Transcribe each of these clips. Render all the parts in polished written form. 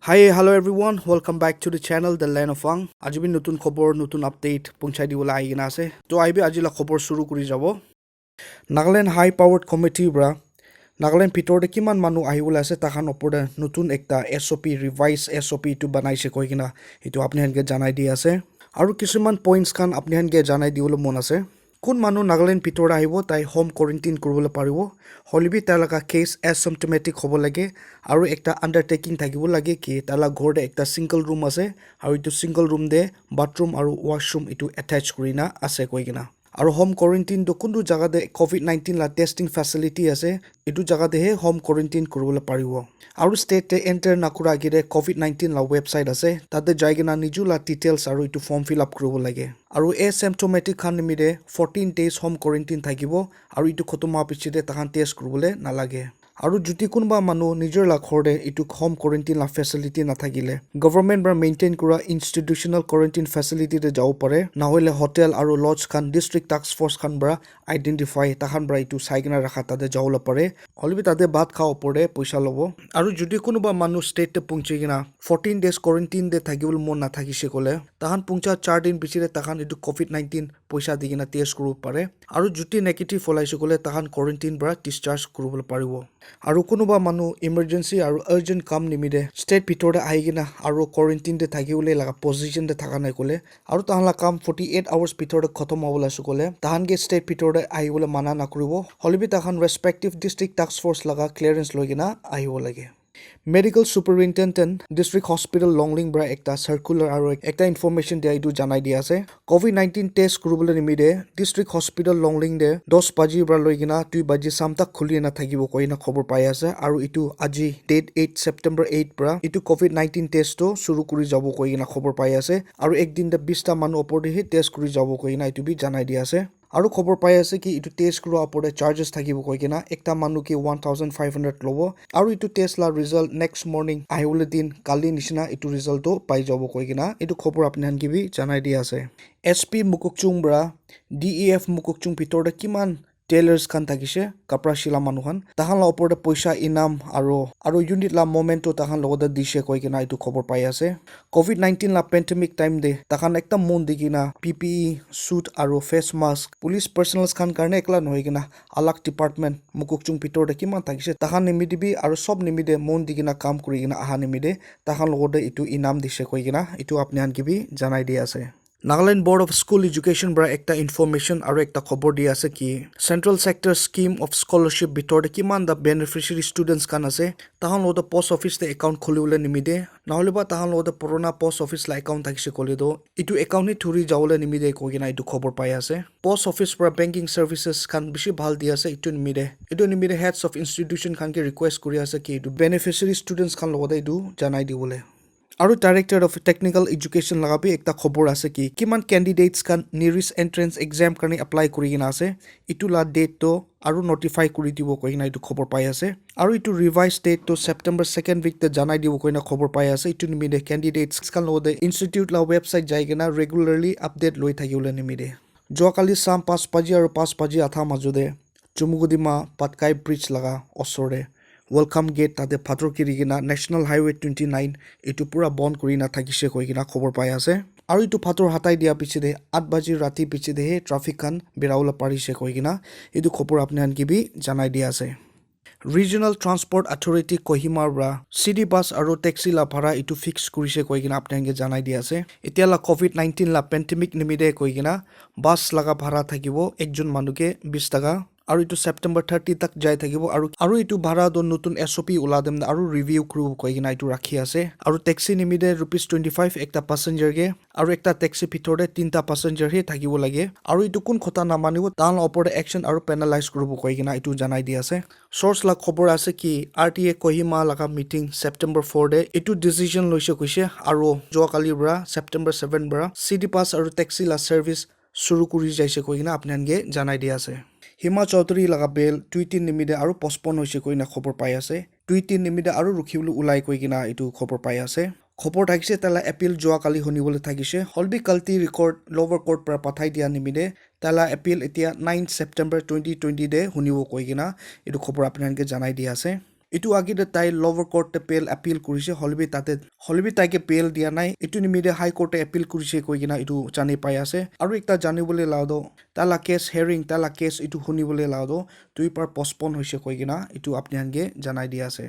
Hi, hello everyone. Welcome back to the channel The Land of Wang. আজি B নতুন খবৰ নতুন update পঞ্চাই দিবলৈ আহি কিনা আছে তো আইবি আজিলা খবৰ শুৰু কৰি যাব নাগালেণ্ড হাই পাৱাৰ্ড কমিটিৰ পৰা নাগালেণ্ড ভিতৰতে কিমান মানুহ আহিবলৈ আছে তাহান ওপৰতে নতুন একটা SOP ৰিভাইজ SOP টো বনাইছে কৈ কিনা এইটো আপুনি হেনকে জানাই দি আছে আৰু কিছুমান পইণ্টছ খান আপুনি হেনকে জানাই দিবলৈ মন আছে কোন মানুহ নাগালেণ্ড ভিতৰত আহিব তাই হোম কোৱাৰেণ্টাইন কৰিবলৈ পাৰিব হলিবি তালকা কেছ এছিম্পটমেটিক হ'ব লাগে আৰু একটা আন্ডাৰটেকিং থাকিব লাগে কি তালা ঘৰতে একটা সিঙ্গল ৰুম আছে আৰু ইটো সিঙ্গল ৰুম দে বাথৰুম আৰু ওয়াশৰুম ইটো এটাচ কৰি না আছে কৈ কিনা আৰু হোম কোৱাৰেণ্টাইন টো কোনটো জাগাতে COVID-19 লা টেষ্টিং ফেচিলিটি আছে ইটো জাগাতে হে হোম কোৱাৰেণ্টাইন কৰিবলৈ পাৰিব আৰু ষ্টেটে এণ্টাৰ নকৰা গিৰে COVID-19 লা ৱেবছাইট আছে তাতে যাই কিনা নিজুলা ডিটেইলছ আৰু ইটো ফৰ্ম ফিল আপ কৰিব লাগে আৰু এছিম্পটমেটিক খান নিমিৰে 14 ডেজ হোম কোৱাৰেণ্টাইন থাকিব আৰু ইটো খতম হোৱাৰ পিছতে তাহান টেষ্ট কৰিবলৈ নালাগে আৰু যদি কোনোবা মানুহ নিজৰ ঘৰতে ইটো হোম কোৱাৰেণ্টাইন লা ফেচিলিটি নাথাকিলে গভৰ্ণমেণ্ট বা মেইনটেইন কৰা ইনষ্টিটিউচনেল কোৱাৰেণ্টাইন ফেচিলিটিতে যাব পাৰে নহলে হোটেল আৰু লজ খান ডিস্ট্ৰিক্ট টাস্ক ফোৰ্স খান পৰা আইডেন্টিফাই তাহান পৰা ইটো চাইকিনা ৰাখা তাতে যাবলৈ পাৰে হলিবি তাতে ভাত খাব পৰে পইচা ল'ব আৰু যদি কোনোবা মানুহ ষ্টেটে পৌঁছি কিনা 14 ডেজ কোৱাৰেণ্টাইন দে থাকিবলৈ মন নাথাকিছে ক'লে তাহান পৌঁছা 4 দিন পিছতে তাহান ইটো COVID-19 পইচা দি কিনা টেষ্ট কৰিব পাৰে আৰু যদি নেগেটিভ ওলাইছে ক'লে তাহান কোৱাৰেণ্টাইন পৰা ডিসচাৰ্জ কৰিবলৈ পাৰিব আৰু কোনোবা মানুহ ইমাৰ্জেন্সি আৰু আৰ্জেন্ট কাম নিমিৰে ষ্টেট ভিতৰতে আহি কিনা আৰু কোৱাৰেণ্টাইন দে থাকিবলৈ লগা পজিশ্যন দে থকা নাই ক'লে আৰু তাহানলা কাম 48 আৱাৰ্ছ ভিতৰতে খতম হ'বলৈ আছে ক'লে তাহানকে ষ্টেট ভিতৰতে আহিবলৈ মানা নকৰিব হলিবি তাহান ৰেস্পেক্টিভ ডিস্ট্ৰিক্ট টাস্ক ফোৰ্স লগা ক্লিয়াৰেন্স লৈ কিনা আহিব লাগে medical superintendent district hospital Longleng পৰা একটা সাৰ্কুলাৰ আৰু একটা ইনফৰমেশ্যন দিয়া এইটো জানাই দিয়া আছে COVID-19 টেষ্ট কৰিবলৈ নিমিৰে ডিস্ট্ৰিক্ট হস্পিটেল লংলিং দে 10 বাজিৰ পৰা লৈ কিনা 2 বাজি সামতাক খুলি নাথাকিব কৈ না খবৰ পাই আছে আৰু ইটো আজি ডেট 8 ছেপ্টেম্বৰ 8 পৰা ইটো COVID-19 টেষ্টটো শুৰু কৰি যাব কৈ কিনা খবৰ পাই আছে আৰু একদিনতে 20টা মানুহ ওপৰতে টেষ্ট কৰি যাব কৈ না ইটো বি জানাই দিয়া আছে আৰু খবৰ পাই আছে কি ইটো টেষ্ট কৰাৰ ওপৰতে চাৰ্জেছ থাকিব কৈ কিনা একটা মানুহকে 1500 ল'ব আৰু ইটো টেষ্ট লা ৰিজাল্ট নেক্সট মৰ্নিং আহিবলৈ দিন কালি নিচিনা ইটো ৰিজাল্টটো পাই যাব কৈ কিনা ইটো খবৰ আপুনি হানকিবি জানাই দিয়া আছে SP মুকুকচুং বৰা DEF মুকুকচুং ভিতৰতে কিমান টেইলাৰ্ছ খান থাকিছে কাপড়া শিলা মানুহখান তাহান লা ওপৰতে পইচা ইনাম আৰু ইউনিট লা মোমেন্টো তাহান লগতে দিছে কৈ কিনা ইটো খবৰ পাই আছে COVID-19 লা পেণ্ডেমিক টাইম দে তাহান একটা মন দি কিনা PPE সুট আৰু ফেস মাস্ক পুলিচ পাৰ্সনেলছ খান কাৰণে একলা নহয় কিনা আলাক ডিপাৰ্টমেণ্ট মুকুকচুং ভিতৰতে কিমান থাকিছে তাহান নিমিদিবি আৰু সব নিমিদে মন দি কিনা কাম কৰি কিনা আহা নিমিদে তাহান লগতে ইটো ইনাম দিছে কৈ কিনা ইটো আপুনি হানকিবি জানাই দি আছে Nagaland Board of School Education bra ekta information aru ekta khobor di ase ki Central Sector Scheme of Scholarship bitor de kiman da beneficiary students kan ase tahan lo post office te account kholiwole nimide nahole ba tahan lo purana post office la account thakise kole do itu account ni thuri jawole nimide kogina itu khobor pai ase post office bra banking services kan bishi bhal di ase itu nimide heads of institution kan ke request kuri ase ki itu beneficiary students kan lo itu janai diwole আৰু director of technical education লগাবি একটা খবৰ আছে কি কিমান candidates কান নিৰিছ entrance exam কাৰণে apply কৰি কিনা আছে ইটো লা ডেটটো আৰু নটিফাই কৰি দিব কৈ না ইটো খবৰ পাই আছে আৰু ইটো ৰিভাইজ ডেটটো ছেপ্টেম্বৰ 2nd উইক তে জানাই দিব কৈ না খবৰ পাই আছে ইটো নিমিদে ক্যান্ডিডেটস কান লগতে ইনষ্টিটিউট লা ৱেবছাইট যাই কিনা ৰেগুলাৰলি আপডেট লৈ থাকিবলৈ নিমিদে যোৱাকালি সাম 5 বাজি আৰু 5 বাজি আধা মাজতে চুমুগুদিমা পাটকাই ব্ৰিজ লগা ওচৰে Welcome gate tate phator kiri kina National Highway 29 itu pura bond kuri na thakise koi kina khobor pai ase aru itu phator hatai dia pichide 8 baji rati pichide he traffic kan biraula parise koi kina itu khobor apni han kibi janai dia ase Regional Transport Authority Kohima bra city bus aru taxi la bhara itu fix kurise koi kina apni hange janai dia ase etia la COVID-19 la pandemic nimide koi kina bus laga bhara thakibo ekjon manuke 20 taka আৰু ইটো ছেপ্টেম্বৰ 30 তাক যাই থাকিব আৰু ইটো ভাড়া দ নতুন SOP উলা them আৰু ৰিভিউ ক্ৰু কৈ কিনা ইটো ৰাখি আছে আৰু টেক্সি নিমিদে ₹25 একটা প্যাসেঞ্জাৰ গে আৰু একটা টেক্সি ভিতৰতে 3টা প্যাসেঞ্জাৰ হে থাকিব লাগে আৰু ইটো কোন কথা না মানিব তান ওপৰতে একচন আৰু পেনালাইজ কৰিব কৈ কিনা ইটো জানাই দি আছে সোৰ্স লা খবৰ আছে কি RTA কহিমা লগা মিটিং ছেপ্টেম্বৰ 4 দে ইটো ডিসিজন লৈছে কৈছে আৰু যোৱাকালিৰ পৰা ছেপ্টেম্বৰ 7 পৰা সিটি পাস আৰু টেক্সি লা সাৰ্ভিস শুৰু কৰি যাইছে কৈ কিনা আপোনানগে জানাই দি আছে হিমা চৌধুৰী লগা বেল 2-3 নিমিদে আৰু পস্পন হৈছে কৈ না খবৰ পাই আছে 2-3 নিমিদে আৰু ৰখিবলৈ উলাই কৈ কিনা ইটো খবৰ পাই আছে খবৰ থাকিছে তালা এপিল যোৱাকালি শুনিবলৈ থাকিছে হলবি কালটি ৰেকৰ্ড লোৱাৰ কোৰ্ট পৰা পঠাই দিয়া নিমিদে তালা এপিল এতিয়া 9 ছেপ্টেম্বৰ 2020 দে শুনিব কৈ কিনা ইটো খবৰ আপোনানকে জানাই দি আছে ইটো আগতে তাই লোৱাৰ কোৰ্টে বেল এপিল কৰিছে হলিবি তাইকে বেল দিয়া নাই ইটো নিমিতে হাই কোৰ্টে এপিল কৰিছে কৈ কিনা ইটো জানি পাই আছে আৰু একটা জানিবলৈ লাউদ তালা কেছ হেৰিং তালা কেছ ইটো শুনিবলৈ লাউদ 2 বাৰ পষ্টপন হৈছে কৈ কিনা ইটো আপুনি আনগে জানাই দি আছে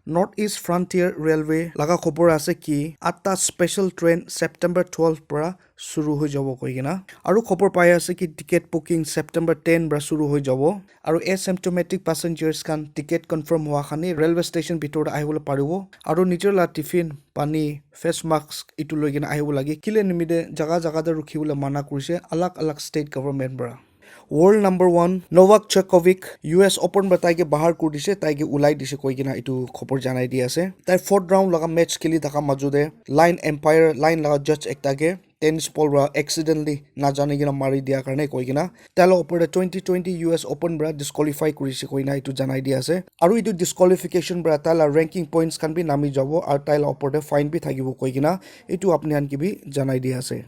নৰ্থ ইষ্ট ফ্ৰণ্টিয়াৰ ৰেলৱে লগা খবৰ আছে কি 8টা স্পেচিয়েল ট্ৰেইন ছেপ্টেম্বৰ 12 পৰা শুৰু হৈ যাব কৈ কিনা আৰু খবৰ পাই আছে কি টিকেট বুকিং ছেপ্টেম্বৰ 10 পৰা শুৰু হৈ যাব আৰু এছিম্পটমেটিক পেছেঞ্জাৰ্ছ কান টিকেট কনফাৰ্ম হোৱা খানি ৰেলৱে ষ্টেচন ভিতৰত আহিবলৈ পাৰিব আৰু নিজৰ লা টিফিন পানী ফেচ মাস্ক ইটো লৈ কিনা আহিব লাগে কিলে নিমিতে জাগাতে ৰখিবলৈ মানা কৰিছে আলাগ ষ্টেট গভৰ্ণমেণ্ট পৰা World number 1 Novak Djokovic US Open ba taike bahar kur dise taike ulai dise koi kina itu khopor janai di ase tai 4th round laga match keli taka majude line empire line laga judge ekta ke tennis ball ra accidentally na jane kina mari dia karne koi kina talo opor 2020 US Open bra disqualify kurise koi na itu janai di ase aru itu disqualification bra tala ranking points kan bi nami jabo aru tala opor fine bi thakibo koi kina itu apni han ki bi janai di ase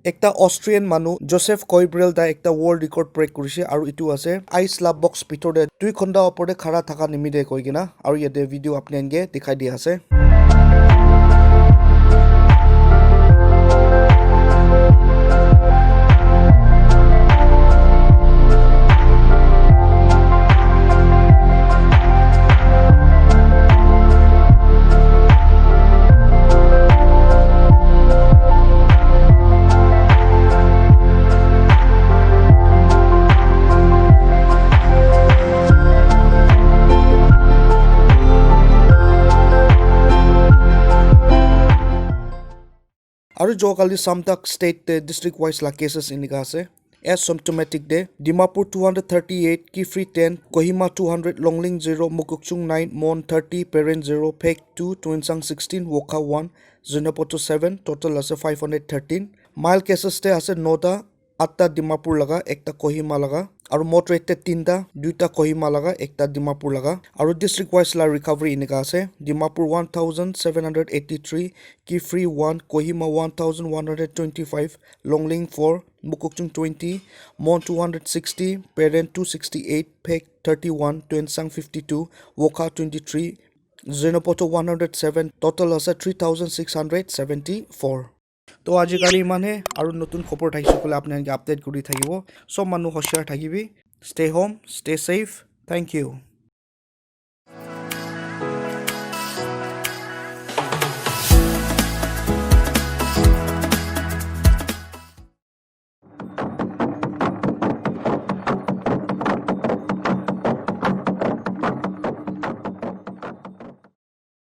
একটা Austrian মানুহ Joseph কইব্ৰেল দা একটা world record brake কৰিছে আৰু ইটো আছে আইস লাভ box ভিতৰতে 2 ঘণ্টা ওপৰতে খাৰা থাকা নিমিতে কৈ কিনা আৰু ইয়াতে ভিডিও আপনি আনগে দেখাই দিয়া আছে আৰু যোৱাকালি সামতাক ষ্টেট ডিষ্ট্ৰিক্ট ৱাইজ লা কেছেছ ইনিকা আছে এছিম্পটমেটিক দে ডিমাপুৰ 238 কিফ্ৰি 10 কহিমা 200 লংলিং 0 মুকুকচুং 9 মন 30 পেৰেণ্ট 0 ফেক 2 টুইনচাং 16 ৱকা 1 জিনপটো 7 টোটাল আছে 513 মাইল কেছেছ তে আছে 9টা 8টা ডিমাপুৰ লগা একটা কহিমা লগা আৰু মোট ৰেটে 3টা 2টা কহিমা লগা একটা ডিমাপুৰ লগা আৰু ডিষ্ট্ৰিক্ট ৱাইজ লা ৰিকভাৰি ইনিকা আছে ডিমাপুৰ 1783 কিফ্ৰি 1 কহিমা 1125 লংলিং 4 মুকুকচুং 20 মন 260 পেৰেণ্ট 268 ফেক 31 টুৱেনচাং 52 ৱকা 23 জিনপটো 107 টোটাল আছে 3674 তো আজিকালি ইমানে আৰু নতুন খবৰ থাকিছে কলে আপোনালোকে আপডেট কৰি থাকিব সব মানুহ হশিয়াৰ থাকিবি stay home stay safe thank U